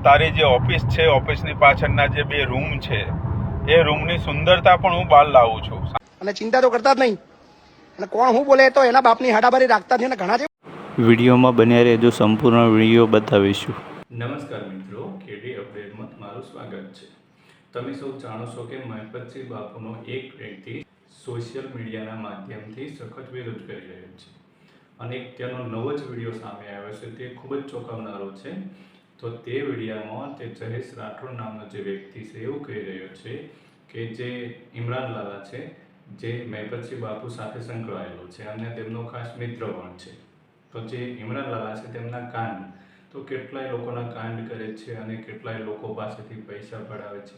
તારી જે ઓફિસ છે, ઓફિસની પાછળના જે 2 રૂમ છે, એ રૂમની સુંદરતા પણ હું બહાર લાવું છું. અને ચિંતા તો કરતા જ નહીં. અને કોણ હું બોલે તો એના બાપની હાડાબારી રાખતા જ નહીં. ઘણા છે વિડીયોમાં બન્યા રહેજો, સંપૂર્ણ વિડીયો બતાવીશું. નમસ્કાર મિત્રો, કેડી અપડેટમાં તમારું સ્વાગત છે. તમે સૌ જાણો છો કે મહેપતસિંહ બાપુનો એક વ્યક્તિ સોશિયલ મીડિયાના માધ્યમથી સખત વિરોધ કરી રહ્યો છે અને તેનો નવો જ વિડીયો સામે આવ્યો છે. તે ખૂબ જ ચોંકાવનારો છે. તો તે વિડીયોમાં તે જયેશ રાઠોડ નામનો જે વ્યક્તિ છે એવું કહી રહ્યો છે કે જે ઇમરાન લાલા છે, જે મહેપતસિંહ બાપુ સાથે સંકળાયેલો છે અને તેમનો ખાસ મિત્ર પણ છે. તો જે ઇમરાન લાલા છે તેમના કાંડ, તો કેટલાય લોકોના કાંડ કરે છે અને કેટલાય લોકો પાસેથી પૈસા પડાવે છે,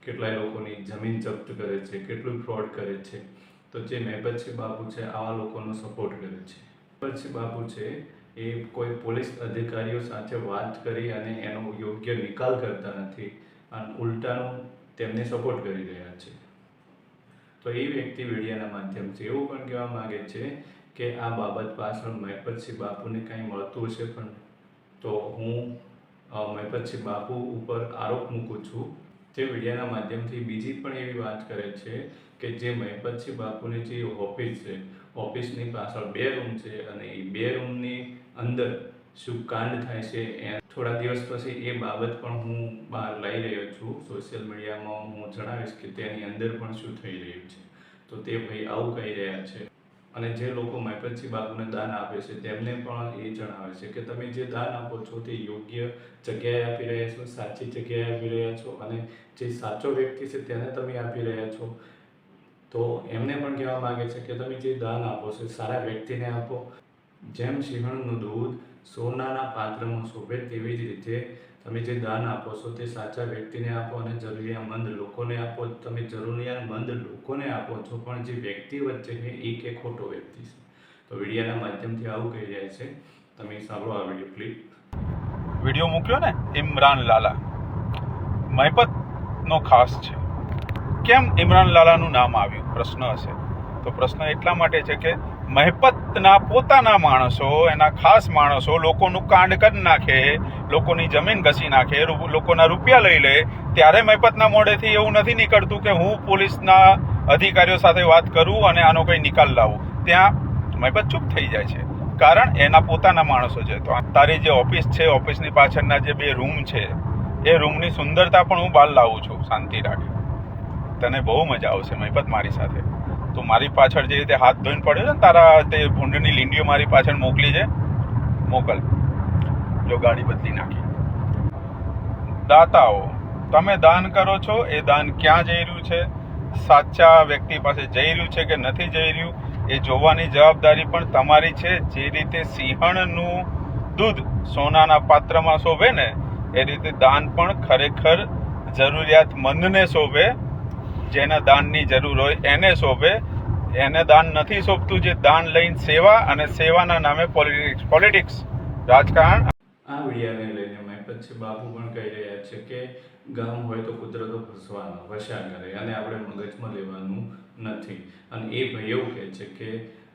કેટલાય લોકોની જમીન જપ્ત કરે છે, કેટલું ફ્રોડ કરે છે. તો જે મહેપતસિંહ બાપુ છે આવા લોકોનો સપોર્ટ કરે છે. મહેપતસિંહ બાપુ છે એ કોઈ પોલીસ અધિકારીઓ સાથે વાત કરી અને એનો યોગ્ય નિકાલ કરતા નથી અને ઉલટાનું તેમને સપોર્ટ કરી રહ્યા છે. તો એ વ્યક્તિ વિડીયોના માધ્યમથી એવું પણ કહેવા માગે છે કે આ બાબત પાછળ મહેપતસિંહ બાપુને કંઈ મળતું હશે, પણ તો હું મહેપતસિંહ બાપુ ઉપર આરોપ મૂકું છું. તે વિડીયોના માધ્યમથી બીજી પણ એવી વાત કરે છે કે જે મહેપતસિંહ બાપુની જે ઓફિસ છે, ઓફિસની પાછળ 2 રૂમ છે અને એ 2 રૂમની અંદર શું કાંડ થાય છે એ થોડા દિવસ પછી એ બાબત પણ હું બહાર લઈ રહ્યો છું. સોશિયલ મીડિયામાં હું જણાવીશ કે તેની અંદર પણ શું થઈ રહ્યું છે. તો તે ભાઈ આવું કહી રહ્યા છે અને જે લોકો મહેપતસિંહ બાપુને દાન આપે છે તેમને પણ એ જણાવે છે કે તમે જે દાન આપો છો તે યોગ્ય જગ્યાએ આપી રહ્યા છો, સાચી જગ્યાએ આપી રહ્યા છો અને જે સાચો વ્યક્તિ છે તેને તમે આપી રહ્યા છો. તો એમને પણ કહેવા માગે છે કે તમે જે દાન આપો છો સારા વ્યક્તિને આપો. જેમ સિંહણનું દૂધ સોનાના પાત્રમાં શોભે તેવી જ રીતે તમે જે દાન આપો છો તે સાચા વ્યક્તિને આપો અને જરૂરિયાતમંદ લોકોને આપો. તમે જરૂરિયાતમંદ લોકોને આપો છો, પણ જે વ્યક્તિ વચ્ચે છે એ કે ખોટો વ્યક્તિ છે. તો વિડીયોના માધ્યમથી આવું કહી રહ્યા છે. તમે સાંભળો આ વિડીયો ક્લિપ. વિડીયો મૂક્યો ને ઇમરાન લાલા, મહેપતનો ખાસ છે. કેમ ઇમરાન લાલાનું નામ આવ્યું પ્રશ્ન હશે. તો પ્રશ્ન એટલા માટે છે કે મહેપતના પોતાના માણસો, એના ખાસ માણસો લોકોનું કાંડ કરી નાખે, લોકોની જમીન ઘસી નાખે, લોકોના રૂપિયા લઈ લે, ત્યારે મહેપતના મોઢેથી એવું નથી નીકળતું કે હું પોલીસના અધિકારીઓ સાથે વાત કરું અને આનો કંઈ નિકાલ લાવું. ત્યાં મહેપત ચૂપ થઈ જાય છે, કારણ એના પોતાના માણસો છે. તો તારી જે ઓફિસ છે, ઓફિસની પાછળના જે 2 રૂમ છે, એ રૂમની સુંદરતા પણ હું બહાર લાવું છું. શાંતિ રાખે, તને બહુ મજા આવશે મહેપત મારી સાથે. તો મારી પાછળ જે રીતે હાથ ધોઈને પડ્યો છે ને, તારા તે ભૂંડની લીંડીઓ મારી પાછળ મોકલી છે, મોકલ. જો ગાડી બદલી નાખી. દાતાઓ, તમે દાન કરો છો, એ દાન ક્યાં જઈ રહ્યું છે, સાચા વ્યક્તિ પાસે જઈ રહ્યું છે કે નથી જઈ રહ્યું, એ જોવાની જવાબદારી પણ તમારી છે. જે રીતે સિંહણનું દૂધ સોનાના પાત્રમાં શોભે ને, એ રીતે દાન પણ ખરેખર જરૂરિયાતમંદને શોભે. જેને દાનની જરૂર હોય એને શોભે. એને દાન નથી શોભતું જે દાન લઈને સેવા, અને સેવાના નામે પોલિટિક્સ, રાજકારણ. આ વિડીયોને લઈને મહેપતસિંહ બાપુ પણ કહી રહ્યા છે કે ગામ હોય તો કુદરતો વસ્યા કરે અને આપણે મગજમાં લેવાનું નથી. અને એ ભાઈ એવું કહે છે કે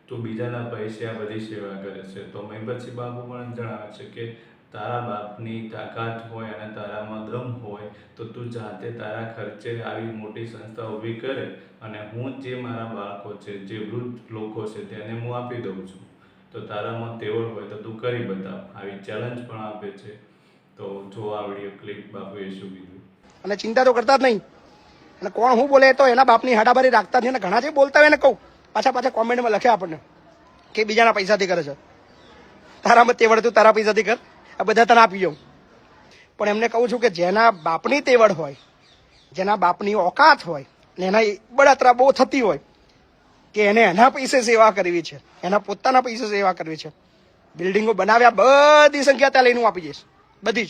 તું બીજાના પૈસે આ બધી સેવા કરે છે. તો મહેપતસિંહ બાપુ પણ જણાવે છે કે તારા બાપની તાકાત હોય અને તારામાં દમ હોય તો તું જાતે તારા ખર્ચે આવી મોટી સંસ્થા ઊભી કરે અને હું જે મારા બાળકો છે, જે વૃદ્ધ લોકો છે તેને હું આપી દઉં છું. તો તારામાં તેવડ હોય તો તું કરી બતાવ. આવી ચેલેન્જ પણ આપે છે. તો જો આ વિડીયો ક્લિપ બાપુએ શું કીધું. અને ચિંતા તો કરતા જ નહીં. અને કોણ હું બોલે તો એના બાપની હાડાબારી રાખતા જ નહીં. અને ઘણા જે બોલતા હોય ને કહું, પાછા કોમેન્ટમાં લખે આપણને કે બીજાના પૈસાથી કરે છે. તારામાં તેવડ તું તારા પૈસાથી કર, આ બધા તને આપી જાઉં. પણ એમને કહું છું કે જેના બાપની તેવડ હોય, જેના બાપની ઓકાત હોય ને એના બળતરા બહુ થતી હોય કે એને એના પૈસે સેવા કરવી છે, એના પોતાના પૈસે સેવા કરવી છે, બિલ્ડિંગો બનાવ્યા બધી સંખ્યા ત્યાં લઈને હું આપી જઈશ, બધી જ.